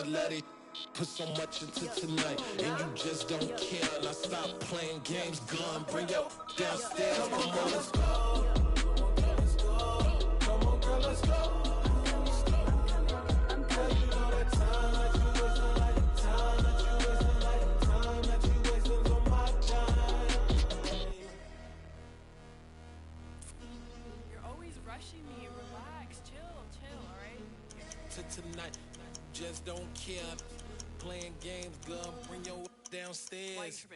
let it put so much into tonight, and you just don't care. And I stop playing games, gun, bring your downstairs. Come on, let's go. Come on, girl, let's go. Tonight, just don't care. Playing games, gun, bring your downstairs.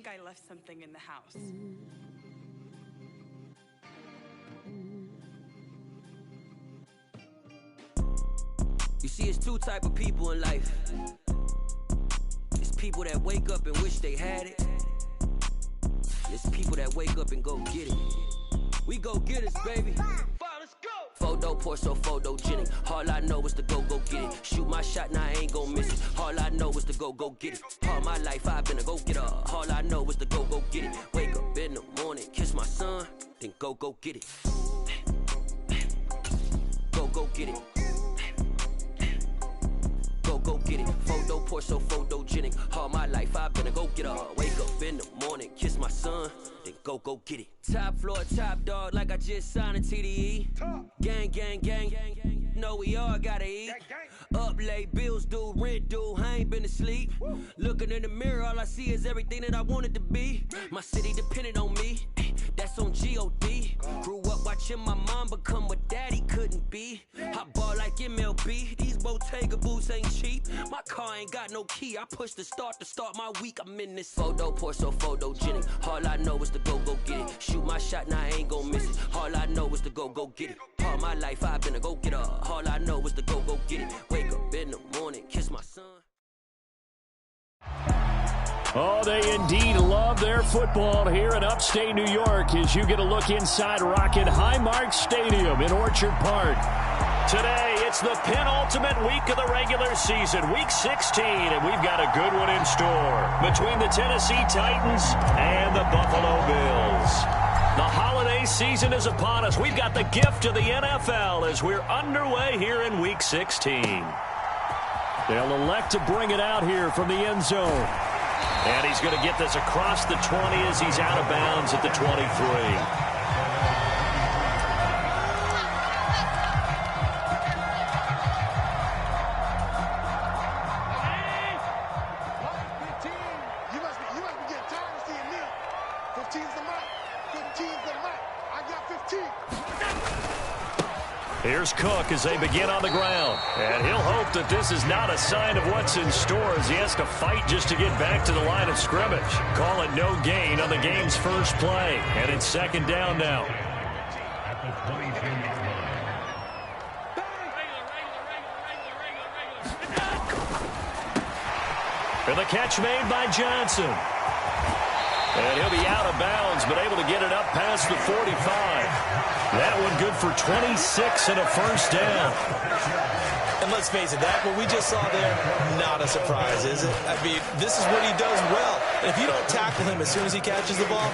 I left something in the house. You see, it's two type of people in life. It's people that wake up and wish they had it. It's people that wake up and go get it. We go get it, baby. Photo poor, so photogenic. All I know is to go get it. Shoot my shot, now I ain't gon' miss it. All I know is to go get it. All my life I've been a go-getter. All I know is to go get it. Wake up in the morning, kiss my son, then go get it. Go get it. Go get it. Photo poor, so photogenic. All my life I've been a go-getter. Wake up in the morning, kiss my son, then go get it. Top floor, top dog, like I just signed a TDE. Gang, gang, gang, gang. Know we all gotta eat. Up late, bills due, rent due, I ain't been asleep. Looking in the mirror, all I see is everything that I wanted to be. My city depended on me, that's on G.O.D. Grew up watching my mom become what daddy couldn't be. I ball like MLB, these Bottega boots ain't cheap. My car ain't got no key, I push the start to start my week. I'm in this photo poor, so photogenic. All I know is to go get it. Shoot my shot, now I ain't gon' miss it. All I know is to go get it. All my life I've been a go-getter. All I know is to go get it. Wake up in the morning, kiss my son. Oh, they indeed love their football here in upstate New York as you get a look inside Rocket Highmark Stadium in Orchard Park. Today, it's the penultimate week of the regular season, week 16, and we've got a good one in store between the Tennessee Titans and the Buffalo Bills. The holiday season is upon us. We've got the gift of the NFL as we're underway here in week 16. They'll elect to bring it out here from the end zone. And he's going to get this across the 20 as he's out of bounds at the 23. Here's Cook as they begin on the ground. And he'll hope that this is not a sign of what's in store as he has to fight just to get back to the line of scrimmage. Call it no gain on the game's first play. And it's second down now. And the catch made by Johnson. And he'll be out of bounds, but able to get it up past the 45. That one good for 26 and a first down. And let's face it, that what we just saw there, not a surprise, is it? I mean, this is what he does well. And if you don't tackle him as soon as he catches the ball,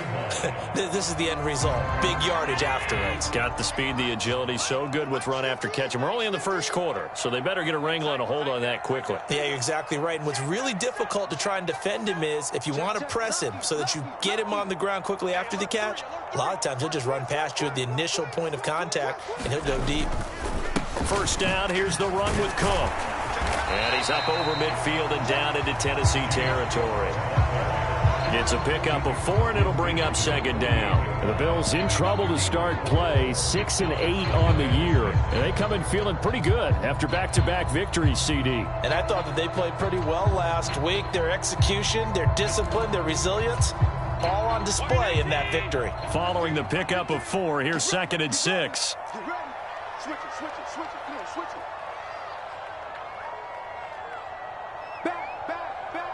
this is the end result. Big yardage afterwards. Got the speed, the agility, so good with run after catch. And we're only in the first quarter, so they better get a wrangle and a hold on that quickly. Yeah, you're exactly right. And what's really difficult to try and defend him is if you want to press him so that you get him on the ground quickly after the catch, a lot of times he'll just run past you at the initial point of contact, and he'll go deep. First down, here's the run with Cook. And he's up over midfield and down into Tennessee territory. It's a pickup of 4, and it'll bring up second down. And the Bills in trouble to start play, 6 and 8 on the year. And they come in feeling pretty good after back-to-back victories, CD. And I thought that they played pretty well last week. Their execution, their discipline, their resilience, all on display in that victory. Following the pickup of 4, here's second and 6. Switch it, switch it, switch it, come on, switch it. Back, back, back.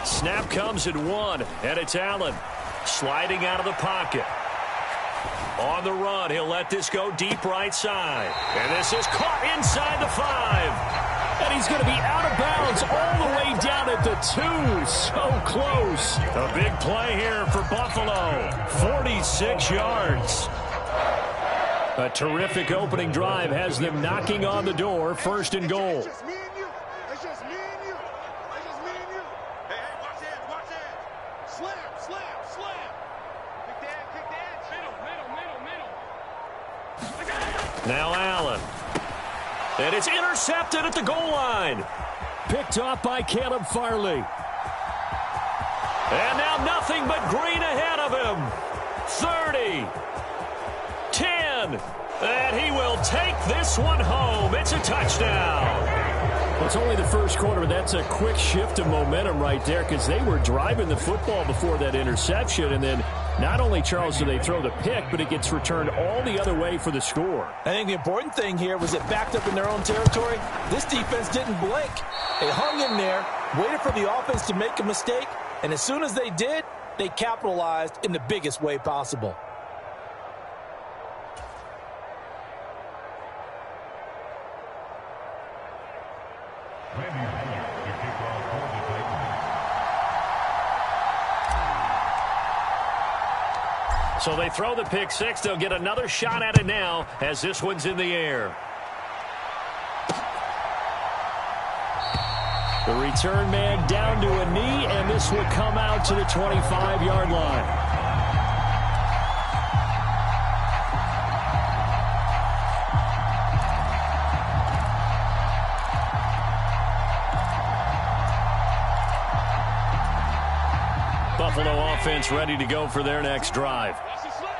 Snap comes at 1, and it's Allen sliding out of the pocket. On the run, he'll let this go deep right side. And this is caught inside the 5. And he's going to be out of bounds all the way down at the 2. So close. A big play here for Buffalo. 46 yards. A terrific opening drive has them knocking on the door. 1st and goal. It's just me and you. It's just me and you. It's just me and you. Hey, watch that, watch that. Slam, slam, slam. Kick that. Middle. Now Allen. And it's intercepted at the goal line. Picked off by Caleb Farley. And now nothing but green ahead of him. 30. 10. And he will take this one home. It's a touchdown. Well, it's only the first quarter, but that's a quick shift of momentum right there because they were driving the football before that interception. And then not only, Charles, do they throw the pick, but it gets returned all the other way for the score. I think the important thing here was it backed up in their own territory. This defense didn't blink. They hung in there, waited for the offense to make a mistake, and as soon as they did, they capitalized in the biggest way possible. So they throw the pick 6. They'll get another shot at it now as this one's in the air. The return man down to a knee, and this will come out to the 25-yard line. Buffalo offense ready to go for their next drive.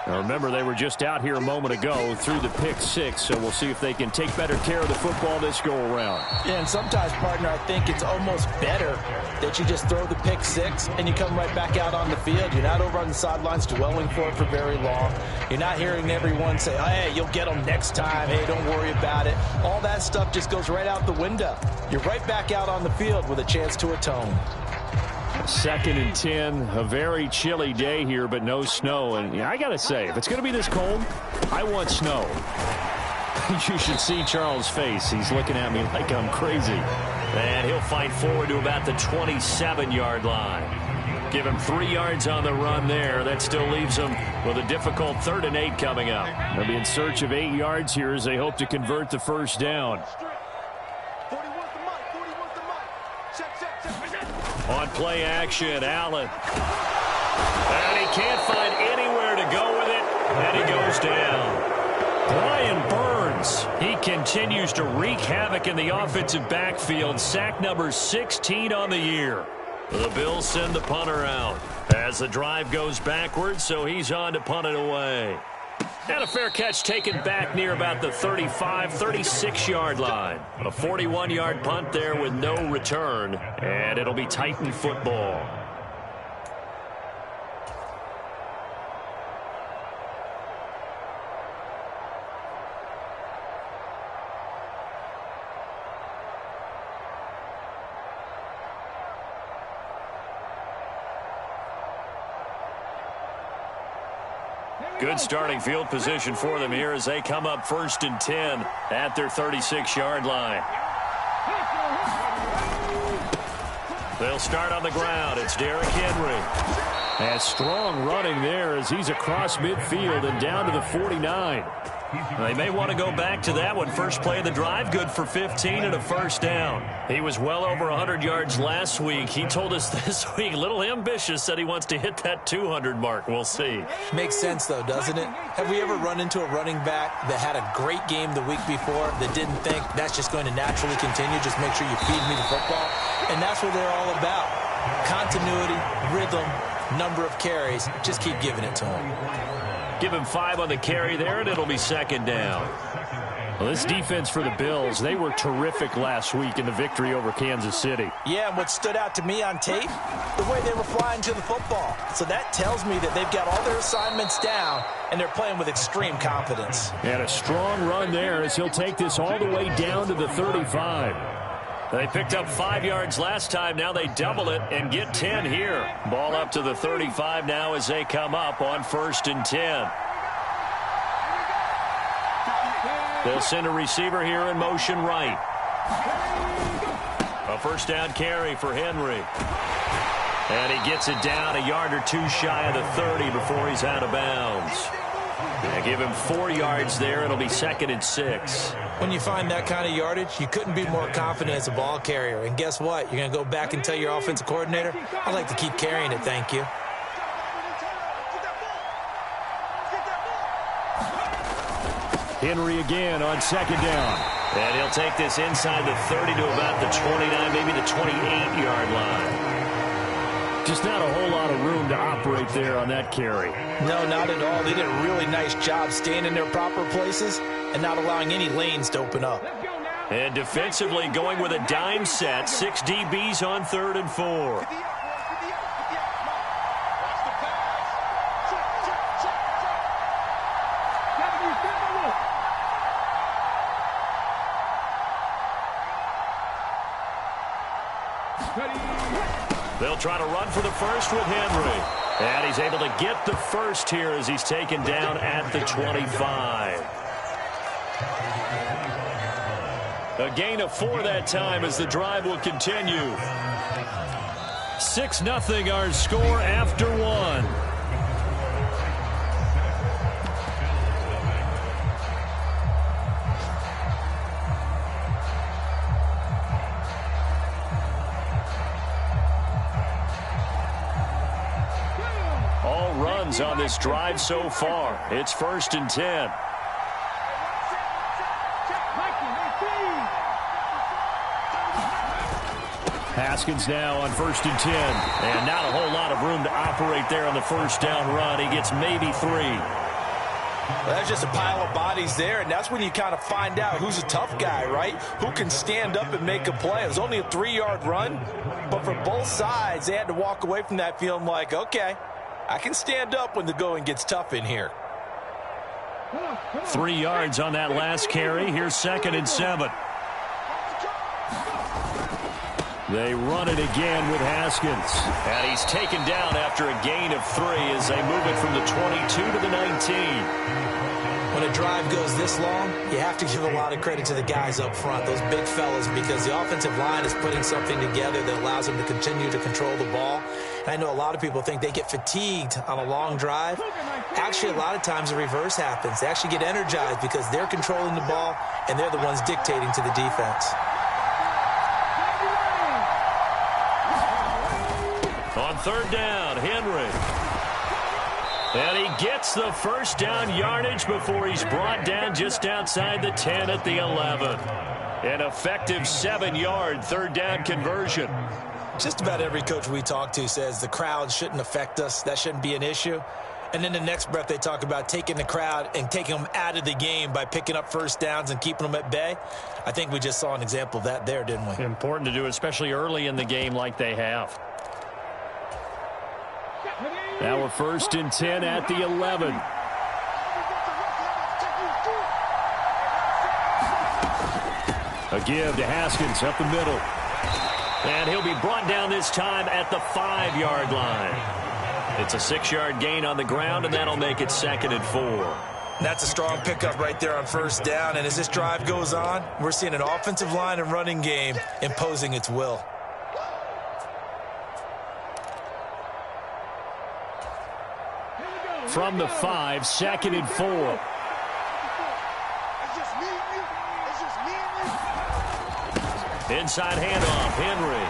Now remember, they were just out here a moment ago through the pick 6, so we'll see if they can take better care of the football this go-around. Yeah, and sometimes, partner, I think it's almost better that you just throw the pick 6 and you come right back out on the field. You're not over on the sidelines dwelling for it for very long. You're not hearing everyone say, hey, you'll get them next time. Hey, don't worry about it. All that stuff just goes right out the window. You're right back out on the field with a chance to atone. 2nd and 10, a very chilly day here, but no snow. And I got to say, if it's going to be this cold, I want snow. You should see Charles' face. He's looking at me like I'm crazy. And he'll fight forward to about the 27-yard line. Give him 3 yards on the run there. That still leaves him with a difficult 3rd and 8 coming up. They'll be in search of 8 yards here as they hope to convert the first down. On play action, Allen. And he can't find anywhere to go with it, and he goes down. Brian Burns, he continues to wreak havoc in the offensive backfield. Sack number 16 on the year. The Bills send the punter out as the drive goes backwards, so he's on to punt it away. And a fair catch taken back near about the 35, 36-yard line. A 41-yard punt there with no return, and it'll be Titan football. Good starting field position for them here as they come up 1st and 10 at their 36-yard line. They'll start on the ground. It's Derrick Henry. And strong running there as he's across midfield and down to the 49. They may want to go back to that one. First play of the drive, good for 15 and a first down. He was well over 100 yards last week. He told us this week, a little ambitious, said he wants to hit that 200 mark. We'll see. Makes sense, though, doesn't it? Have we ever run into a running back that had a great game the week before that didn't think that's just going to naturally continue? Just make sure you feed me the football. And that's what they're all about. Continuity, rhythm, number of carries. Just keep giving it to him. Give him 5 on the carry there, and it'll be 2nd down. Well, this defense for the Bills, they were terrific last week in the victory over Kansas City. Yeah, and what stood out to me on tape, the way they were flying to the football. So that tells me that they've got all their assignments down, and they're playing with extreme confidence. And a strong run there as he'll take this all the way down to the 35. They picked up 5 yards last time. Now they double it and get 10 here. Ball up to the 35 now as they come up on 1st and 10. They'll send a receiver here in motion right. A first down carry for Henry. And he gets it down a yard or two shy of the 30 before he's out of bounds. They give him 4 yards there. It'll be 2nd and 6. When you find that kind of yardage, you couldn't be more confident as a ball carrier. And guess what? You're going to go back and tell your offensive coordinator, I'd like to keep carrying it, thank you. Henry again on 2nd down. And he'll take this inside the 30 to about the 29, maybe the 28-yard line. Just not a whole lot of room to operate there on that carry. No, not at all. They did a really nice job staying in their proper places and not allowing any lanes to open up. And defensively going with a dime set. 6 DBs on 3rd and 4. They'll try to run for the first with Henry. And he's able to get the first here as he's taken down at the 25. A gain of 4 that time as the drive will continue. 6-0 our score after 1. On this drive so far. It's 1st and 10. Haskins now on 1st and 10. And not a whole lot of room to operate there on the first down run. He gets maybe 3. Well, that's just a pile of bodies there, and that's when you kind of find out who's a tough guy, right? Who can stand up and make a play. It was only a 3-yard run, but for both sides, they had to walk away from that feeling like, okay, I can stand up when the going gets tough in here. 3 yards on that last carry. Here's 2nd and 7. They run it again with Haskins. And he's taken down after a gain of 3 as they move it from the 22 to the 19. When a drive goes this long, you have to give a lot of credit to the guys up front, those big fellas, because the offensive line is putting something together that allows them to continue to control the ball. And I know a lot of people think they get fatigued on a long drive. Actually, a lot of times the reverse happens. They actually get energized because they're controlling the ball and they're the ones dictating to the defense. On 3rd down, Henry. And he gets the first down yardage before he's brought down just outside the 10 at the 11. An effective 7-yard 3rd down conversion. Just about every coach we talk to says the crowd shouldn't affect us. That shouldn't be an issue. And then the next breath they talk about taking the crowd and taking them out of the game by picking up first downs and keeping them at bay. I think we just saw an example of that there, didn't we? Important to do, especially early in the game like they have. Now we're 1st and 10 at the 11. A give to Haskins up the middle. And he'll be brought down this time at the 5-yard line. It's a 6-yard gain on the ground, and that'll make it 2nd and 4. That's a strong pickup right there on first down. And as this drive goes on, we're seeing an offensive line and running game imposing its will. From the 5, 2nd and 4. Inside handoff, Henry.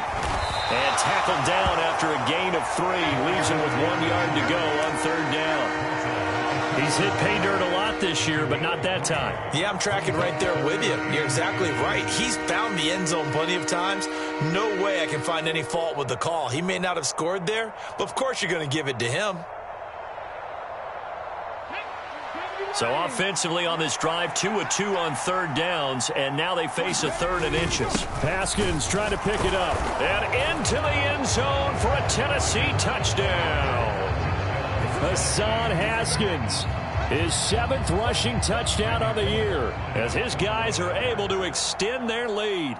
And tackled down after a gain of 3. Leaves him with 1 yard to go on 3rd down. He's hit pay dirt a lot this year, but not that time. Yeah, I'm tracking right there with you. You're exactly right. He's found the end zone plenty of times. No way I can find any fault with the call. He may not have scored there, but of course you're going to give it to him. So offensively on this drive, 2 of 2 on 3rd downs, and now they face a 3rd and inches. Haskins trying to pick it up. And into the end zone for a Tennessee touchdown. Hassan Haskins, his 7th rushing touchdown on the year, as his guys are able to extend their lead.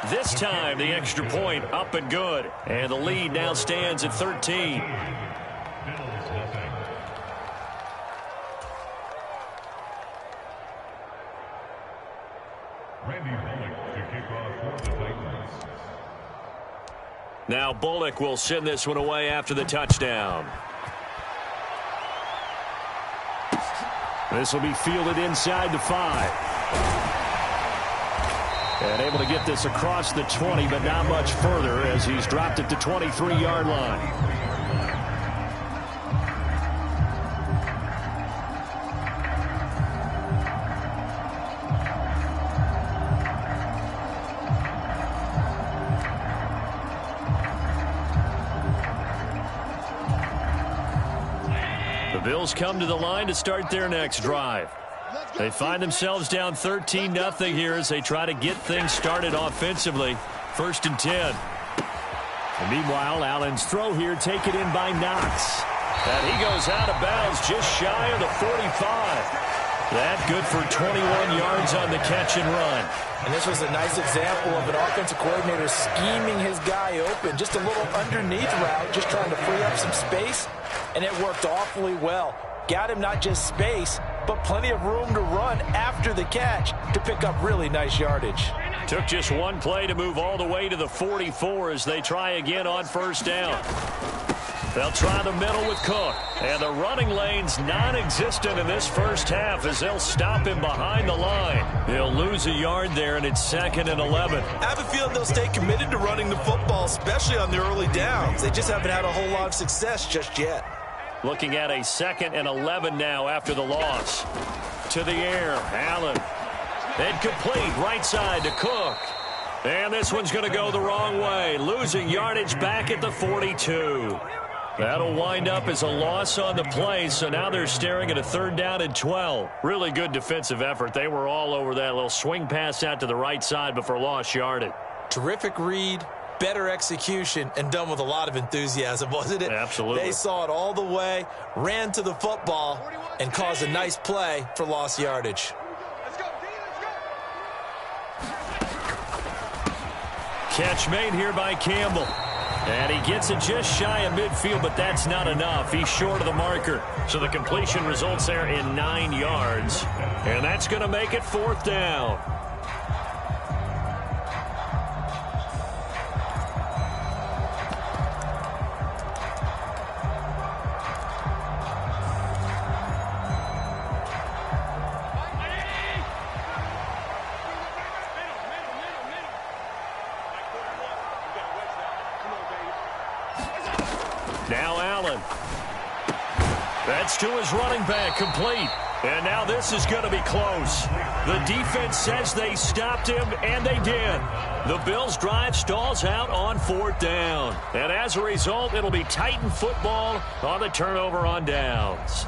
This time, the extra point up and good. And the lead now stands at 13. Now Bullock will send this one away after the touchdown. This will be fielded inside the 5. And able to get this across the 20, but not much further as he's dropped it to 23-yard line. The Bills come to the line to start their next drive. They find themselves down 13-0 here as they try to get things started offensively. 1st and 10. And meanwhile, Allen's throw here taken in by Knox. And he goes out of bounds just shy of the 45. That good for 21 yards on the catch and run. And this was a nice example of an offensive coordinator scheming his guy open. Just a little underneath route, just trying to free up some space. And it worked awfully well. Got him not just space, but plenty of room to run after the catch to pick up really nice yardage. Took just one play to move all the way to the 44 as they try again on 1st down. They'll try the middle with Cook. And the running lane's non-existent in this first half as they'll stop him behind the line. They'll lose a yard there, and it's 2nd and 11. I have a feeling they'll stay committed to running the football, especially on the early downs. They just haven't had a whole lot of success just yet. Looking at a 2nd and 11 now after the loss. To the air, Allen. Incomplete, right side to Cook. And this one's going to go the wrong way. Losing yardage back at the 42. That'll wind up as a loss on the play, so now they're staring at a 3rd down and 12. Really good defensive effort. They were all over that little swing pass out to the right side before lost yardage. Terrific read. Better execution, and done with a lot of enthusiasm, wasn't it? Absolutely. They saw it all the way, ran to the football, and caused a nice play for lost yardage. Catch made here by Campbell. And he gets it just shy of midfield, but that's not enough. He's short of the marker. So the completion results there in 9 yards. And that's going to make it 4th down. Now Allen. That's to his running back, complete. And now this is going to be close. The defense says they stopped him, and they did. The Bills' drive stalls out on 4th down. And as a result, it'll be Titan football on the turnover on downs.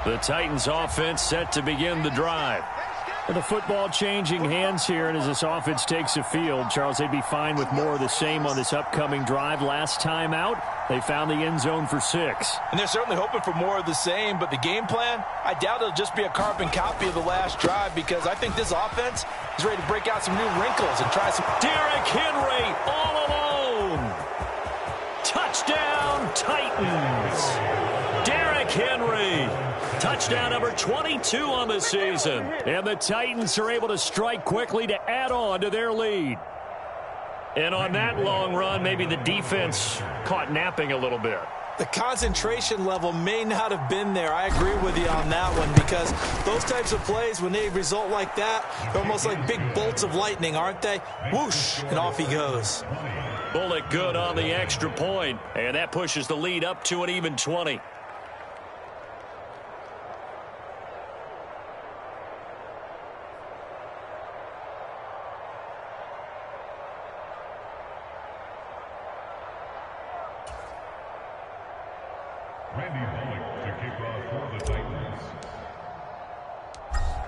The Titans' offense set to begin the drive. The football changing hands here, and as this offense takes the field, Charles, they'd be fine with more of the same on this upcoming drive. Last time out, they found the end zone for 6. And they're certainly hoping for more of the same, but the game plan, I doubt it'll just be a carbon copy of the last drive because I think this offense is ready to break out some new wrinkles and try some... Derrick Henry all alone. Touchdown, Titans. Derrick Henry. Touchdown number 22 on the season. And the Titans are able to strike quickly to add on to their lead. And on that long run, maybe the defense caught napping a little bit. The concentration level may not have been there. I agree with you on that one because those types of plays, when they result like that, they're almost like big bolts of lightning, aren't they? Whoosh, and off he goes. Bullock good on the extra point, and that pushes the lead up to an even 20.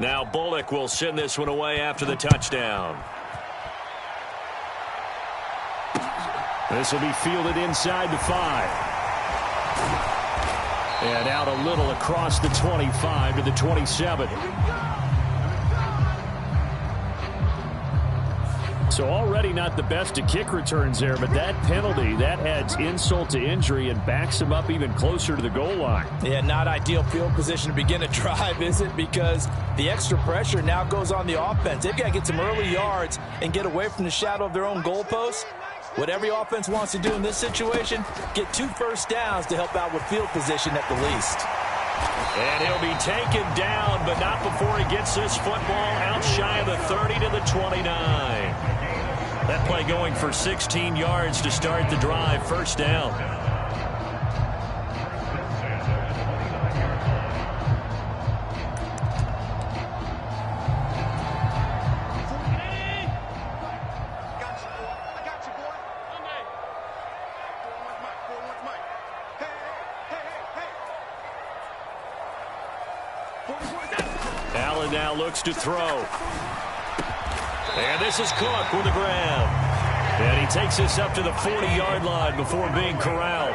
Now Bullock will send this one away after the touchdown. This will be fielded inside the 5. And out a little across the 25 to the 27. So already not the best of kick returns there, but that penalty, that adds insult to injury and backs him up even closer to the goal line. Yeah, not ideal field position to begin a drive, is it? Because the extra pressure now goes on the offense. They've got to get some early yards and get away from the shadow of their own goalposts. What every offense wants to do in this situation, get 2 first downs to help out with field position at the least. And he'll be taken down, but not before he gets this football out shy of the 30 to the 29. That play going for 16 yards to start the drive. First down. Allen now looks to throw. And this is Cook with the grab. And he takes this up to the 40-yard line before being corralled.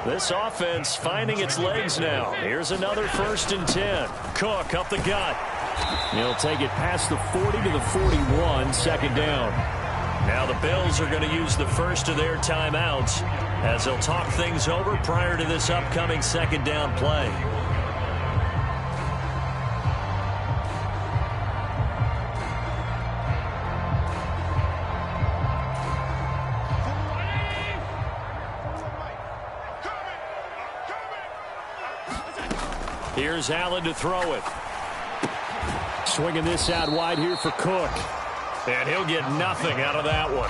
This offense finding its legs now. Here's another 1st and 10. Cook up the gut. He'll take it past the 40 to the 41, second down. Now the Bills are going to use the first of their timeouts as they'll talk things over prior to this upcoming second down play. Here's Allen to throw it. Swinging this out wide here for Cook. And he'll get nothing out of that one.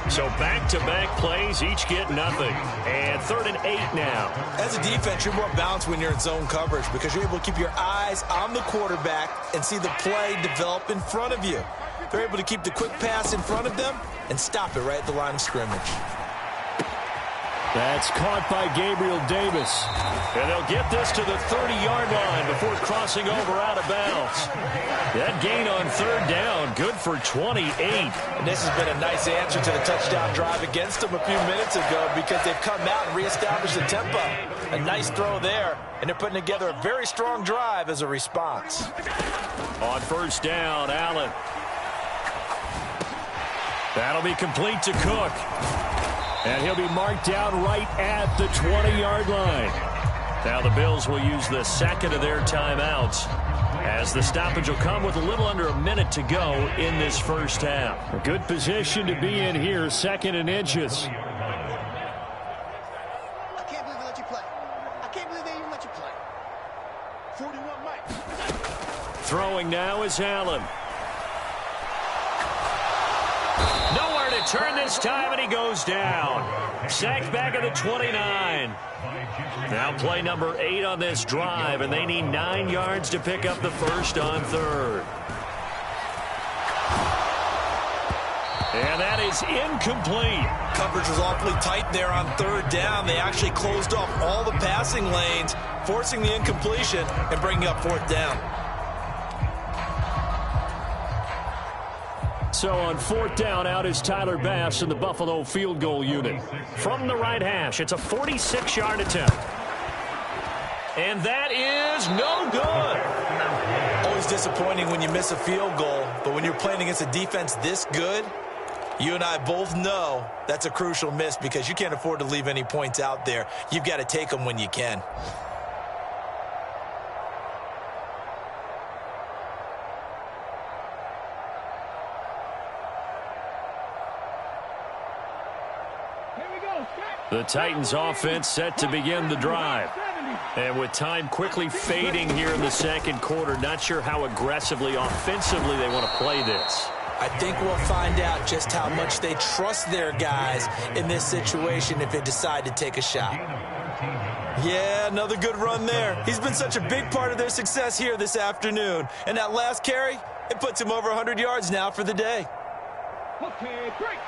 So back-to-back plays, each get nothing. And 3rd and 8 now. As a defense, you're more balanced when you're in zone coverage because you're able to keep your eyes on the quarterback and see the play develop in front of you. They're able to keep the quick pass in front of them and stop it right at the line of scrimmage. That's caught by Gabriel Davis. And they'll get this to the 30-yard line before crossing over out of bounds. That gain on 3rd down, good for 28. And this has been a nice answer to the touchdown drive against them a few minutes ago because they've come out and reestablished the tempo. A nice throw there, and they're putting together a very strong drive as a response. On 1st down, Allen. That'll be complete to Cook. And he'll be marked down right at the 20-yard line. Now the Bills will use the second of their timeouts as the stoppage will come with a little under a minute to go in this first half. A good position to be in here, 2nd and inches. I can't believe they let you play. I can't believe they even let you play. 41 Mike. Throwing now is Allen. Nowhere to turn this time, and he goes down. Sacked back at the 29. Now play number 8 on this drive, and they need 9 yards to pick up the first on 3rd. And that is incomplete. Coverage was awfully tight there on 3rd down. They actually closed off all the passing lanes, forcing the incompletion and bringing up 4th down. So on 4th down, out is Tyler Bass in the Buffalo field goal unit. From the right hash, it's a 46-yard attempt. And that is no good. Always disappointing when you miss a field goal, but when you're playing against a defense this good, you and I both know that's a crucial miss because you can't afford to leave any points out there. You've got to take them when you can. The Titans offense set to begin the drive. And with time quickly fading here in the second quarter, not sure how aggressively, offensively they want to play this. I think we'll find out just how much they trust their guys in this situation if they decide to take a shot. Yeah, another good run there. He's been such a big part of their success here this afternoon. And that last carry, it puts him over 100 yards now for the day. Okay, break.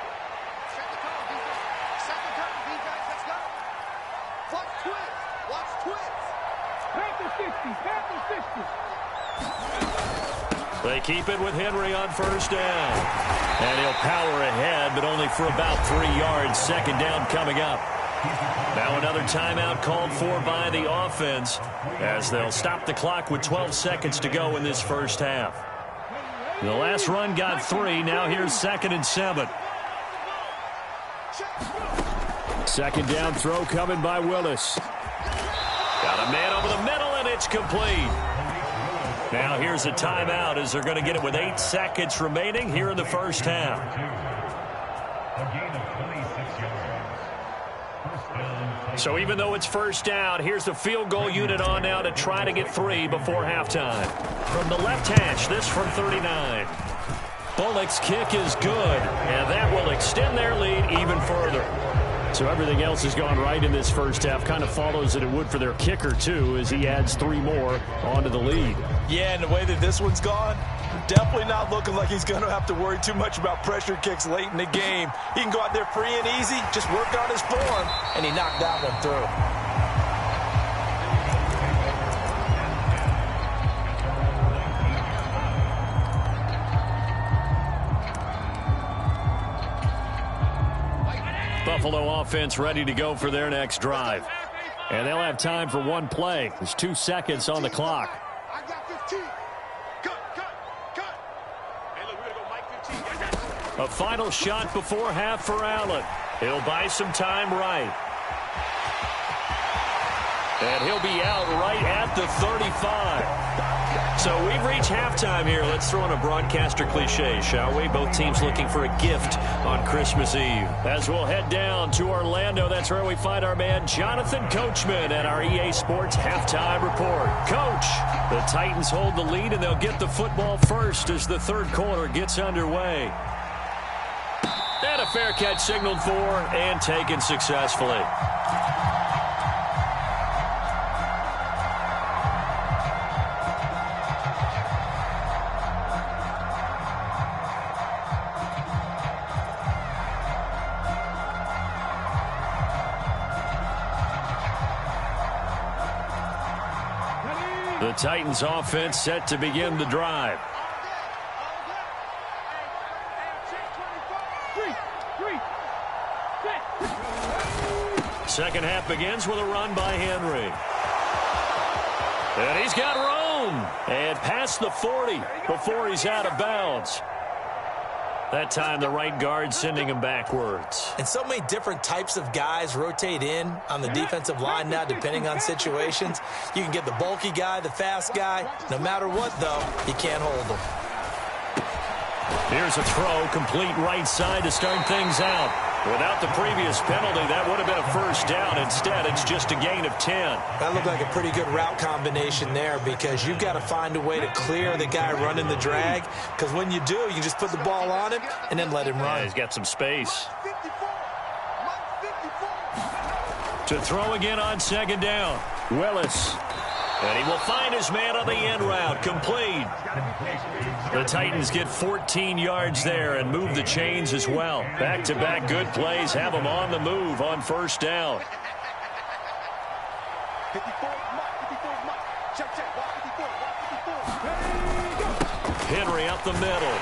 They keep it with Henry on 1st down. And he'll power ahead, but only for about 3 yards. 2nd down coming up. Now another timeout called for by the offense as they'll stop the clock with 12 seconds to go in this first half. The last run got 3. Now here's 2nd and 7. Second down throw coming by Willis. Got a man over the middle, and it's complete. Now here's a timeout as they're going to get it with 8 seconds remaining here in the first half. So even though it's first down, here's the field goal unit on now to try to get 3 before halftime. From the left hash, this from 39. Bullock's kick is good, and that will extend their lead even further. So everything else has gone right in this first half. Kind of follows that it would for their kicker, too, as he adds 3 more onto the lead. Yeah, and the way that this one's gone, definitely not looking like he's going to have to worry too much about pressure kicks late in the game. He can go out there free and easy, just work on his form, and he knocked that one through. Buffalo offense ready to go for their next drive. And they'll have time for 1 play. There's 2 seconds on the clock. I got 15. Cut. Hey, look, we're going to go Mike 15. A final shot before half for Allen. He'll buy some time right. And he'll be out right at the 35. So we've reached halftime here. Let's throw in a broadcaster cliche, shall we? Both teams looking for a gift on Christmas Eve. As we'll head down to Orlando, that's where we find our man Jonathan Coachman at our EA Sports Halftime Report. Coach, the Titans hold the lead, and they'll get the football first as the third quarter gets underway. And a fair catch signaled for and taken successfully. The Titans offense set to begin the drive. Second half begins with a run by Henry. And he's got room. And past the 40 before he's out of bounds. That time the right guard sending him backwards. And so many different types of guys rotate in on the defensive line now depending on situations. You can get the bulky guy, the fast guy. No matter what, though, you can't hold them. Here's a throw, complete right side to start things out. Without the previous penalty, that would have been a first down. Instead, it's just a gain of 10. That looked like a pretty good route combination there because you've got to find a way to clear the guy running the drag. Because when you do, you just put the ball on him and then let him run. Yeah, he's got some space. To throw again on second down. Willis. And he will find his man on the end route. Complete. The Titans get 14 yards there and move the chains as well. Back-to-back good plays have them on the move on first down. Henry up the middle.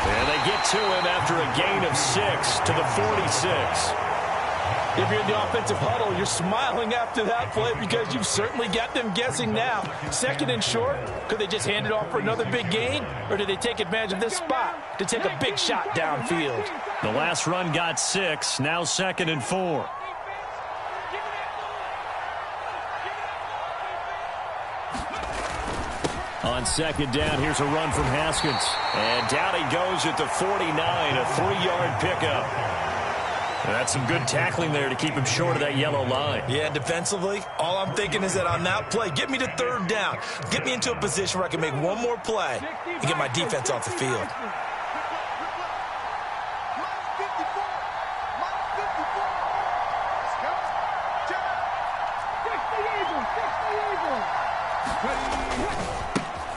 And they get to him after a gain of 6 to the 46. If you're in the offensive huddle, you're smiling after that play because you've certainly got them guessing now. Second and short, could they just hand it off for another big gain? Or did they take advantage of this spot to take a big shot downfield? The last run got 6, now 2nd and 4. On second down, here's a run from Haskins. And down he goes at the 49, a 3-yard pickup. That's some good tackling there to keep him short of that yellow line. Yeah, defensively, all I'm thinking is that on that play, get me to third down. Get me into a position where I can make one more play and get my defense off the field.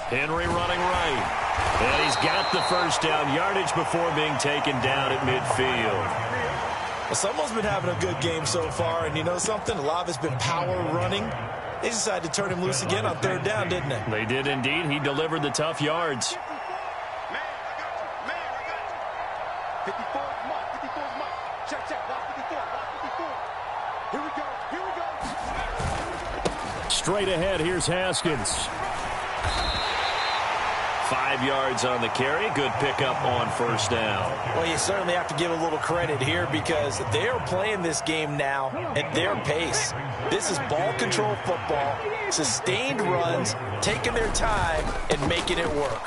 Henry running right. And he's got the first down yardage before being taken down at midfield. Well, someone's been having a good game so far, and you know something? A lot of it's been power running. They decided to turn him loose again on third down, didn't they? They did indeed. He delivered the tough yards. Man, I got you. 54 is Mike. 54 is Mike. Check. Block 54. Here we go. Straight ahead, here's Haskins. 5 yards on the carry. Good pickup on first down. Well, you certainly have to give a little credit here because they're playing this game now at their pace. This is ball control football, sustained runs, taking their time and making it work.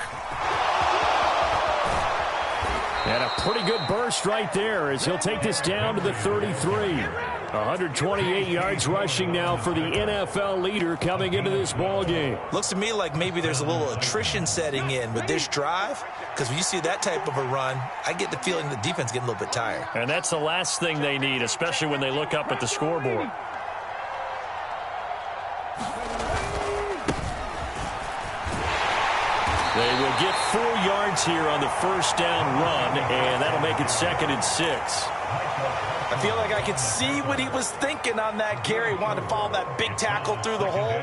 And a pretty good burst right there as he'll take this down to the 33. 128 yards rushing now for the NFL leader coming into this ball game. Looks to me like maybe there's a little attrition setting in with this drive, because when you see that type of a run, I get the feeling the defense getting a little bit tired. And that's the last thing they need, especially when they look up at the scoreboard. They will get 4 yards here on the first down run, and that'll make it 2nd and 6. I feel like I could see what he was thinking on that carry. Wanted to follow that big tackle through the hole.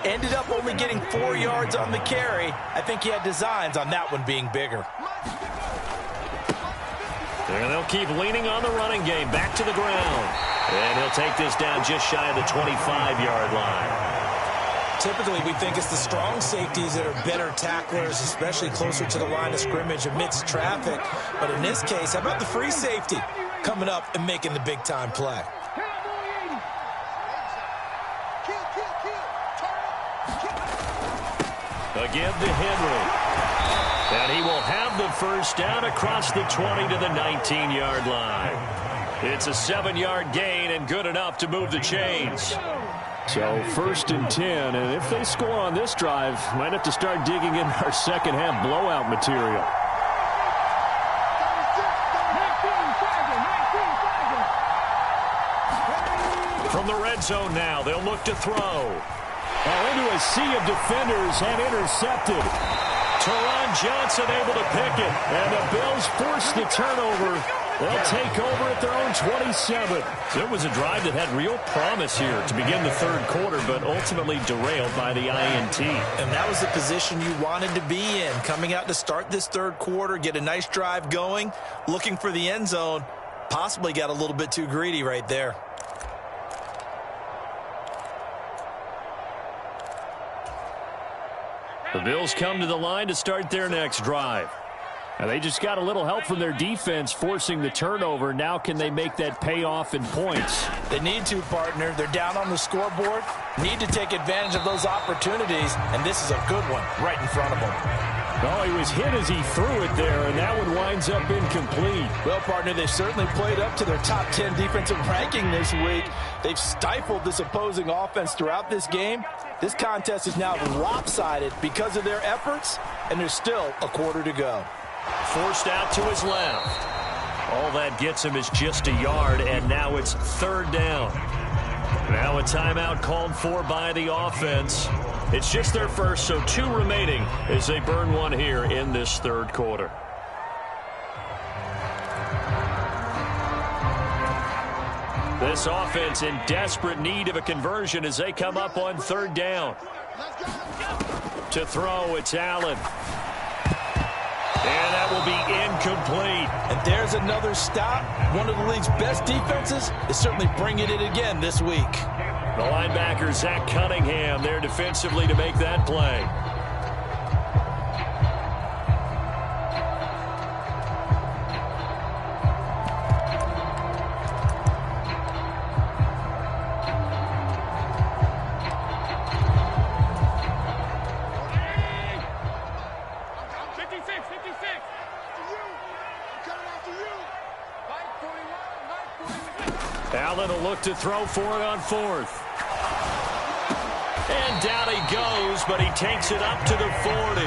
Ended up only getting 4 yards on the carry. I think he had designs on that one being bigger. And they'll keep leaning on the running game. Back to the ground. And he'll take this down just shy of the 25-yard line. Typically, we think it's the strong safeties that are better tacklers, especially closer to the line of scrimmage amidst traffic. But in this case, how about the free safety coming up and making the big-time play? Again to Henry. And he will have the first down across the 20 to the 19-yard line. It's a 7-yard gain and good enough to move the chains. So 1st and 10, and if they score on this drive, might have to start digging in our second half blowout material. From the red zone now, they'll look to throw. Into a sea of defenders and intercepted. Teron Johnson able to pick it, and the Bills force the turnover. They'll take over at their own 27. So it was a drive that had real promise here to begin the third quarter, but ultimately derailed by the INT. And that was the position you wanted to be in, coming out to start this third quarter, get a nice drive going, looking for the end zone. Possibly got a little bit too greedy right there. The Bills come to the line to start their next drive. And they just got a little help from their defense forcing the turnover. Now can they make that pay off in points? They need to, partner. They're down on the scoreboard. Need to take advantage of those opportunities, and this is a good one right in front of them. Oh, he was hit as he threw it there, and that one winds up incomplete. Well, partner, they certainly played up to their top 10 defensive ranking this week. They've stifled this opposing offense throughout this game. This contest is now lopsided because of their efforts, and there's still a quarter to go. Forced out to his left. All that gets him is just a yard, and now it's 3rd down. Now a timeout called for by the offense. It's just their first, so 2 remaining as they burn one here in this third quarter. This offense in desperate need of a conversion as they come up on 3rd down. To throw, it's Allen. And that will be incomplete. And there's another stop. One of the league's best defenses is certainly bringing it again this week. The linebacker, Zach Cunningham, there defensively to make that play. Allen will look to throw for it on 4th. And down he goes, but he takes it up to the 40.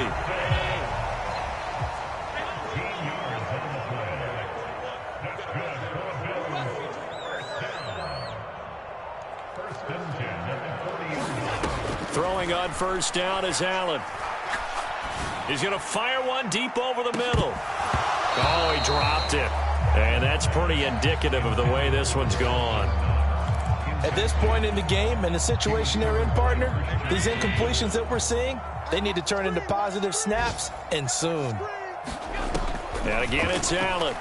Throwing on 1st down is Allen. He's going to fire one deep over the middle. Oh, he dropped it. And that's pretty indicative of the way this one's gone. At this point in the game and the situation they're in, partner, these incompletions that we're seeing, they need to turn into positive snaps, and soon. And again, it's Allen.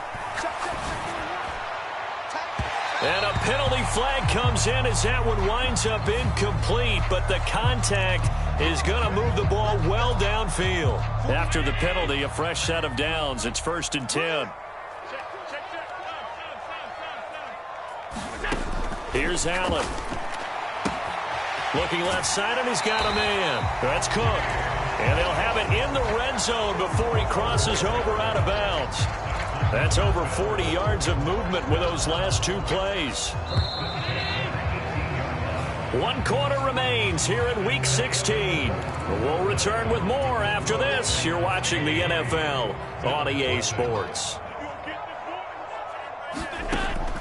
And a penalty flag comes in as that one winds up incomplete, but the contact is going to move the ball well downfield. After the penalty, a fresh set of downs. It's 1st and 10. Here's Allen. Looking left side, and he's got a man. That's Cook. And they'll have it in the red zone before he crosses over out of bounds. That's over 40 yards of movement with those last 2 plays. 1 quarter remains here in Week 16. We'll return with more after this. You're watching the NFL on EA Sports.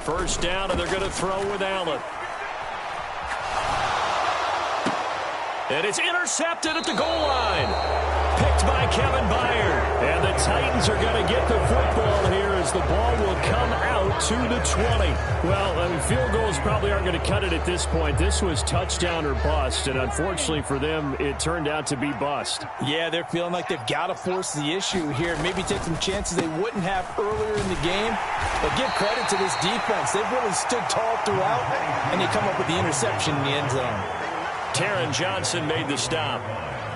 First down, and they're going to throw with Allen. And it's intercepted at the goal line. Picked by Kevin Byard. And the Titans are going to get the football here as the ball will come out to the 20. Well, field goals probably aren't going to cut it at this point. This was touchdown or bust, and unfortunately for them, it turned out to be bust. Yeah, they're feeling like they've got to force the issue here. Maybe take some chances they wouldn't have earlier in the game. But give credit to this defense. They've really stood tall throughout, and they come up with the interception in the end zone. Taron Johnson made the stop.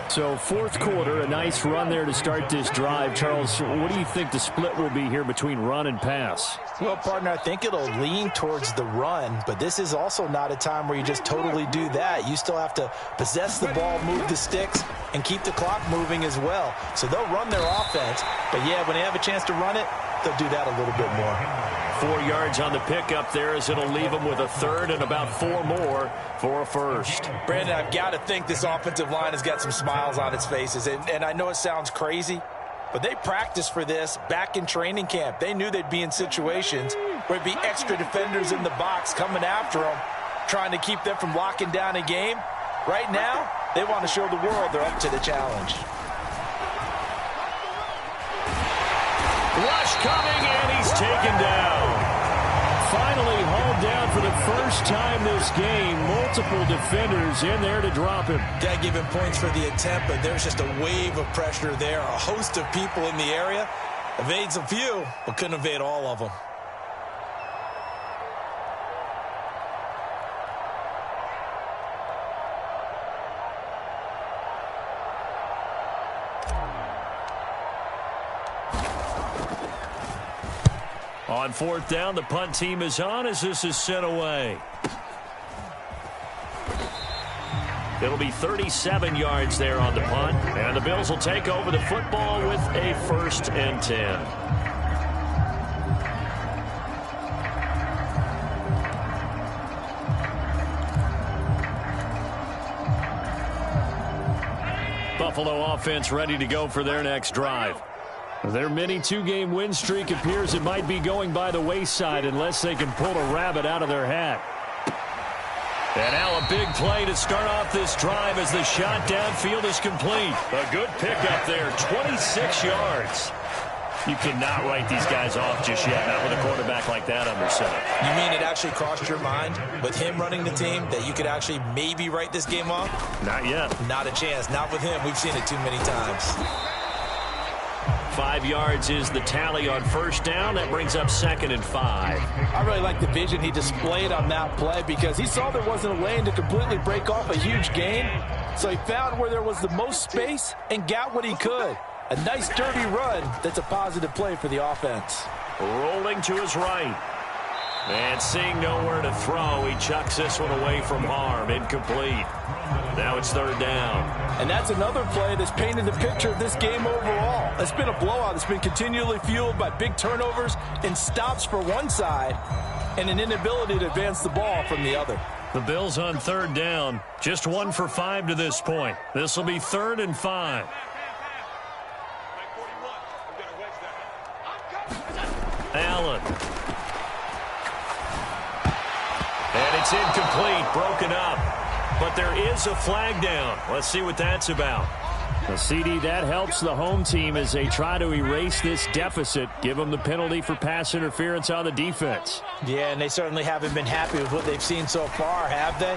So 4th quarter, a nice run there to start this drive. Charles, what do you think the split will be here between run and pass? Well, partner, I think it'll lean towards the run, but this is also not a time where you just totally do that. You still have to possess the ball, move the sticks, and keep the clock moving as well. So they'll run their offense, but yeah, when they have a chance to run it, they'll do that a little bit more. 4 yards on the pickup there as it'll leave them with a 3rd and about 4 more for a 1st. Brandon, I've got to think this offensive line has got some smiles on its faces. And I know it sounds crazy, but they practiced for this back in training camp. They knew they'd be in situations where it'd be extra defenders in the box coming after them, trying to keep them from locking down a game. Right now, they want to show the world they're up to the challenge. Rush coming, and he's taken down. Finally hauled down for the first time this game. Multiple defenders in there to drop him. Got to give him points for the attempt, but there's just a wave of pressure there. A host of people in the area. Evades a few, but couldn't evade all of them. On 4th down, the punt team is on as this is sent away. It'll be 37 yards there on the punt, and the Bills will take over the football with a 1st and 10. Buffalo offense ready to go for their next drive. Their mini 2-game win streak appears it might be going by the wayside unless they can pull a rabbit out of their hat. And now a big play to start off this drive as the shot downfield is complete. A good pickup there, 26 yards. You cannot write these guys off just yet, not with a quarterback like that under center. You mean it actually crossed your mind with him running the team that you could actually maybe write this game off? Not yet. Not a chance. Not with him. We've seen it too many times. 5 yards is the tally on 1st down. That brings up 2nd and 5. I really like the vision he displayed on that play because he saw there wasn't a lane to completely break off a huge gain. So he found where there was the most space and got what he could. A nice dirty run that's a positive play for the offense. Rolling to his right. And seeing nowhere to throw, he chucks this one away from harm. Incomplete. Now it's 3rd down. And that's another play that's painted the picture of this game overall. It's been a blowout. It's been continually fueled by big turnovers and stops for one side and an inability to advance the ball from the other. The Bills on 3rd down. Just 1 for 5 to this point. This will be 3rd and 5. Allen. And it's incomplete, broken up. But there is a flag down. Let's see what that's about. The CD, that helps the home team as they try to erase this deficit, give them the penalty for pass interference on the defense. Yeah, and they certainly haven't been happy with what they've seen so far, have they?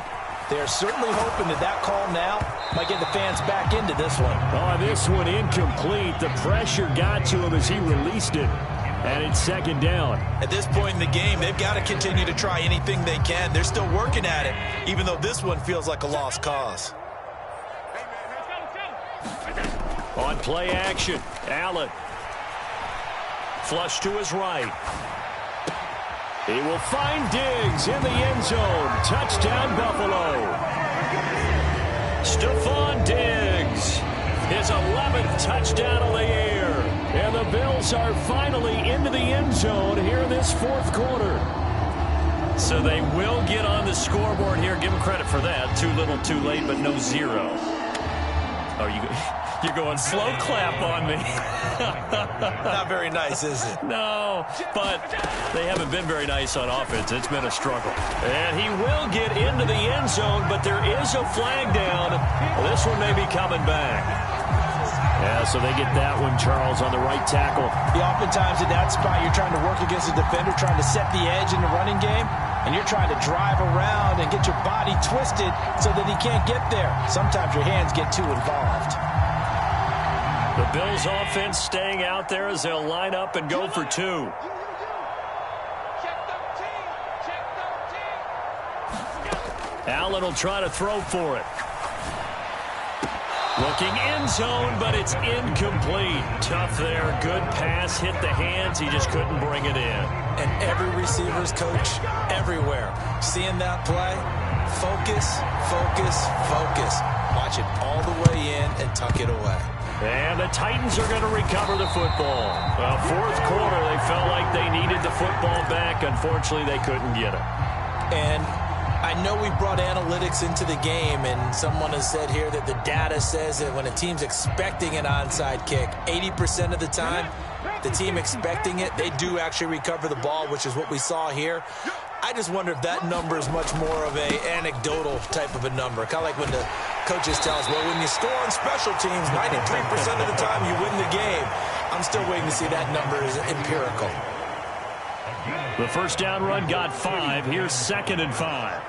They're certainly hoping that that call now might get the fans back into this one. Oh, this one incomplete. The pressure got to him as he released it. And it's second down. At this point in the game, they've got to continue to try anything they can. They're still working at it, even though this one feels like a lost cause. On play action, Allen. Flush to his right. He will find Diggs in the end zone. Touchdown, Buffalo. Stephon Diggs, his 11th touchdown of the year. And the Bills are finally into the end zone here in this fourth quarter. So they will get on the scoreboard here. Give them credit for that. Too little, too late, but no zero. Oh, you're going slow clap on me. Not very nice, is it? No, but they haven't been very nice on offense. It's been a struggle. And he will get into the end zone, but there is a flag down. This one may be coming back. Yeah, so they get that one, Charles, on the right tackle. Oftentimes in that spot, you're trying to work against a defender, trying to set the edge in the running game, and you're trying to drive around and get your body twisted so that he can't get there. Sometimes your hands get too involved. The Bills' offense staying out there as they'll line up and go for two. Allen will try to throw for it. Looking end zone, but it's incomplete. Tough there. Good pass. Hit the hands. He just couldn't bring it in. And every receiver's coach everywhere. Seeing that play, focus, focus, focus. Watch it all the way in and tuck it away. And the Titans are going to recover the football. Well, fourth quarter, they felt like they needed the football back. Unfortunately, they couldn't get it. And I know we brought analytics into the game, and someone has said here that the data says that when a team's expecting an onside kick, 80% of the time, the team expecting it, they do actually recover the ball, which is what we saw here. I just wonder if that number is much more of a anecdotal type of a number. Kind of like when the coaches tell us, well, when you score on special teams, 93% of the time you win the game. I'm still waiting to see that number is empirical. The first down run got 5. Here's 2nd and 5.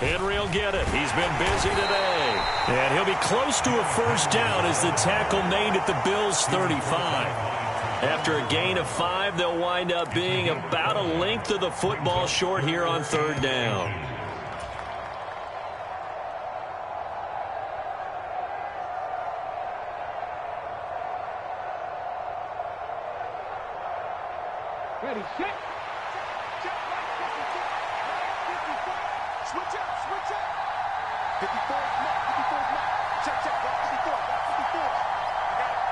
Henry will get it. He's been busy today. And he'll be close to a first down as the tackle made at the Bills' 35. After a gain of 5, they'll wind up being about a length of the football short here on 3rd down. Ready, set. Switch up, switch up. 54 is mark, 54 is mark. Check, check, block 54, block 54. I got it.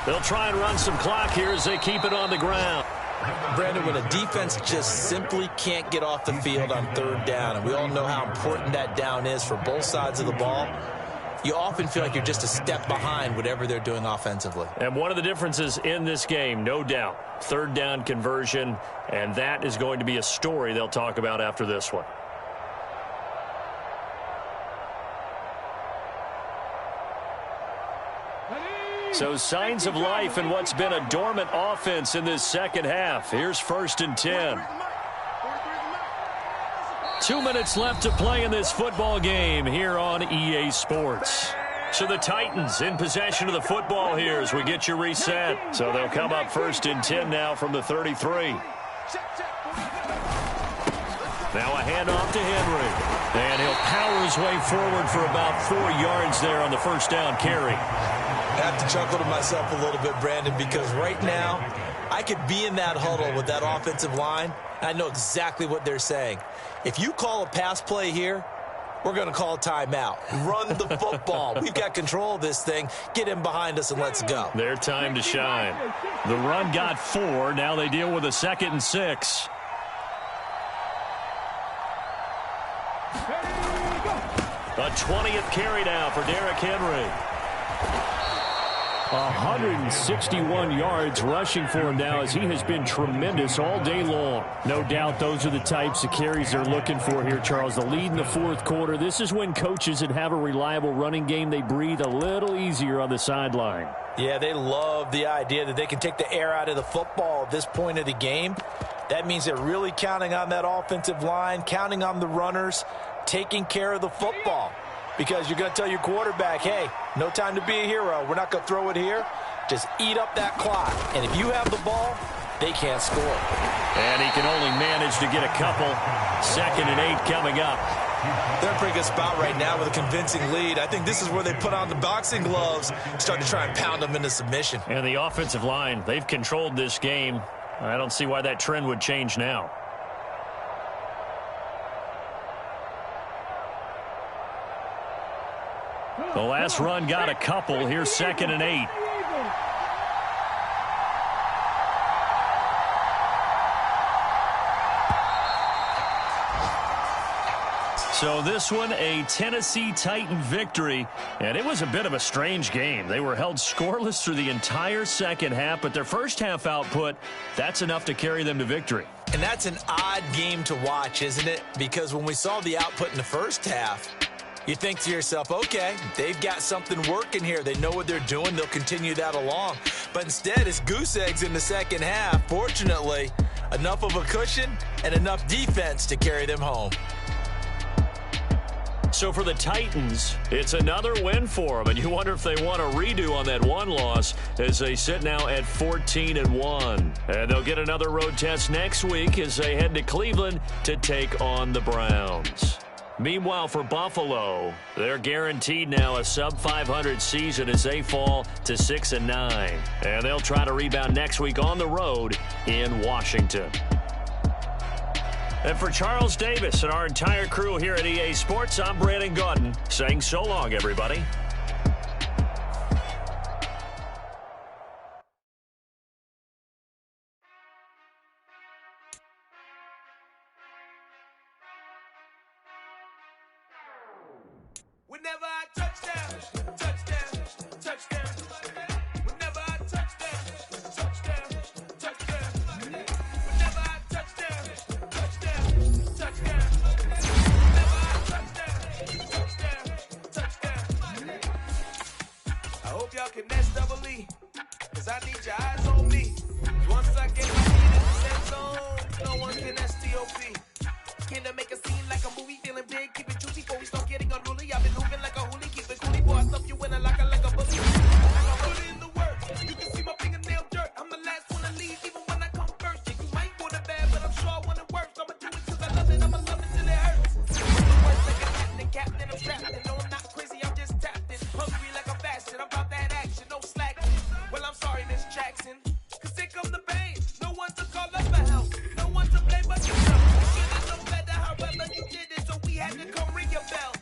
They'll try and run some clock here as they keep it on the ground. Brandon, when a defense just simply can't get off the field on 3rd down, and we all know how important that down is for both sides of the ball, you often feel like you're just a step behind whatever they're doing offensively. And one of the differences in this game, no doubt, 3rd down conversion, and that is going to be a story they'll talk about after this one. So signs of life in what's been a dormant offense in this second half. Here's 1st and 10. 2 minutes left to play in this football game here on EA Sports. So the Titans in possession of the football here as we get you reset. So they'll come up 1st and 10 now from the 33. Now a handoff to Henry. And he'll power his way forward for about 4 yards there on the first down carry. I have to chuckle to myself a little bit, Brandon, because right now I could be in that huddle with that offensive line. I know exactly what they're saying. If you call a pass play here, we're going to call a timeout. Run the football. We've got control of this thing. Get him behind us and let's go. Their time to shine. The run got 4. Now they deal with a 2nd and 6. A 20th carry now for Derrick Henry. 161 yards rushing for him now, as he has been tremendous all day long. No doubt those are the types of carries they're looking for here, Charles. The lead in the fourth quarter. This is when coaches that have a reliable running game, they breathe a little easier on the sideline. Yeah, they love the idea that they can take the air out of the football at this point of the game. That means they're really counting on that offensive line, counting on the runners, taking care of the football. Because you're going to tell your quarterback, hey, no time to be a hero. We're not going to throw it here. Just eat up that clock. And if you have the ball, they can't score. And he can only manage to get a couple. 2nd and 8 coming up. They're in a pretty good spot right now with a convincing lead. I think this is where they put on the boxing gloves, start to try and pound them into submission. And the offensive line, they've controlled this game. I don't see why that trend would change now. The last run got a couple. Here's 2nd and 8. So this one, a Tennessee Titan victory, and it was a bit of a strange game. They were held scoreless through the entire second half, but their first half output, that's enough to carry them to victory. And that's an odd game to watch, isn't it? Because when we saw the output in the first half, you think to yourself, okay, they've got something working here. They know what they're doing. They'll continue that along. But instead, it's goose eggs in the second half. Fortunately, enough of a cushion and enough defense to carry them home. So for the Titans, it's another win for them, and you wonder if they want a redo on that one loss as they sit now at 14-1. And they'll get another road test next week as they head to Cleveland to take on the Browns. Meanwhile, for Buffalo, they're guaranteed now a sub-500 season as they fall to 6-9. And they'll try to rebound next week on the road in Washington. And for Charles Davis and our entire crew here at EA Sports, I'm Brandon Gaudin saying so long, everybody. Whenever I touchdown, touchdown, touchdown. Whenever I touchdown, touchdown, touchdown. Whenever I touchdown, touchdown, touchdown. Whenever I touchdown, touchdown, touchdown. I hope y'all can nest double E, cause I need your eyes on me. Once I get my feet in the same zone, no one can STOP. Came to make a scene like a movie, feeling big, keep it juicy before we start getting unruly. I've been moving like a hoolie, keep it coolie, boy, I stuff you in a locker like a bully. I put in the work, you can see my fingernail dirt. I'm the last one to leave, even when I come first. Yeah, you might want it bad, but I'm sure I want it worse. I'ma do it cause I love it, I'ma love it till it hurts. I'm the worst like a captain, I'm strapped in. No, I'm not crazy, I'm just tapped in. Hungry like a bastard, I'm about that action, no slacking. Well, I'm sorry, Miss Jackson, cause here come the pain. No one to call up for help, no one to blame but yourself. However you did it, so we had to come ring your bell.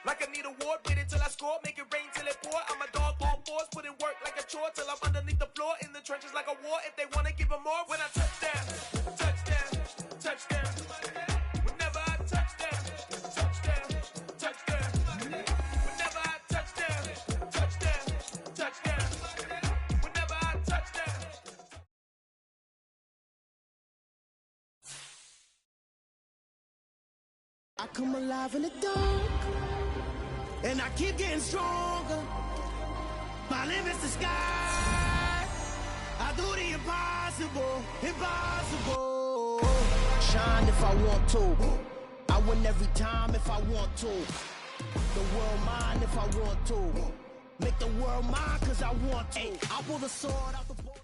Like I need a award, wait until I score, make it rain till it pour. I'm a dog on fours, put in work like a chore till I'm underneath the floor, in the trenches like a war. If they want to give them more, when I touchdown, touchdown, touchdown. Whenever I touchdown, touchdown, touchdown. Whenever I touchdown, touchdown, touchdown. Whenever I touchdown. I come alive in the dark, and I keep getting stronger. My limit's the sky. I do the impossible, impossible. Shine if I want to. I win every time if I want to. The world mine if I want to. Make the world mine cause I want to. I pull the sword out the border.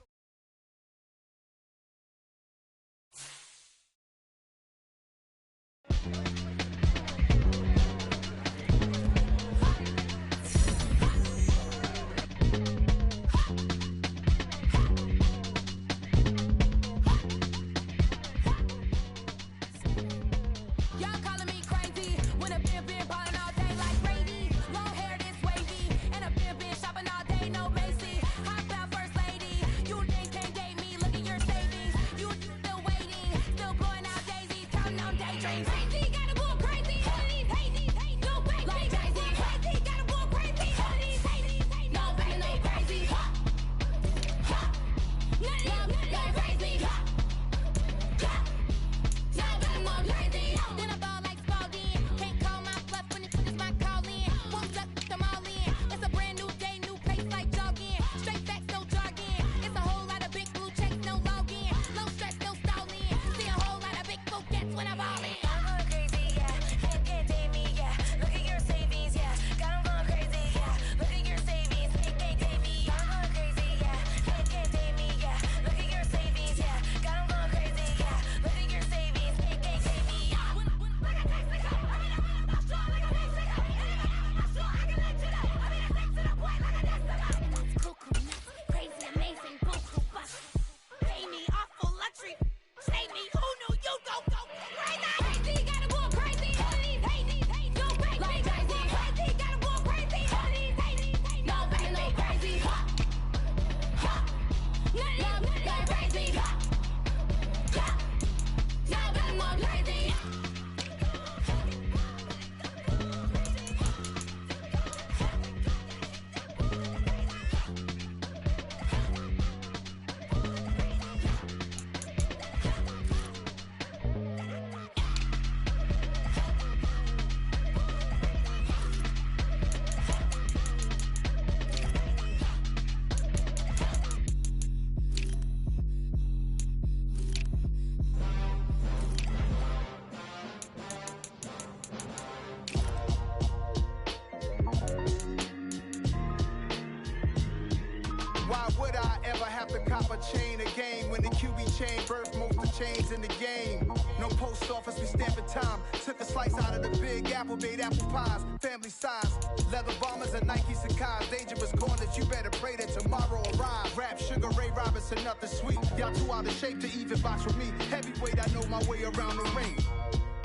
chain of game. When the QB chain birthed most of the chains in the game. No post office, we stamping time. Took a slice out of the big apple, made apple pies. Family size, leather bombers and Nike Sacai's. Dangerous corners, you better pray that tomorrow arrives. Rap, Sugar Ray Robinson, nothing sweet. Y'all too out of shape to even box with me. Heavyweight, I know my way around the ring.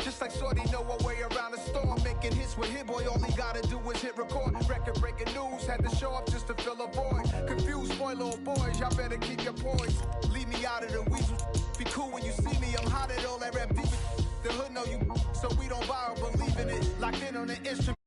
Just like Shorty know her way around the storm. Making hits with Hit Boy, all he gotta do is hit record. Record breaking news, had to show up just to fill a void. Confused, spoiled little boys, y'all better keep your poise. Leave me out of the weasel. Be cool when you see me, I'm hot at all that rap deep. The hood know you, so we don't borrow, believe in it. Locked in on the instrument.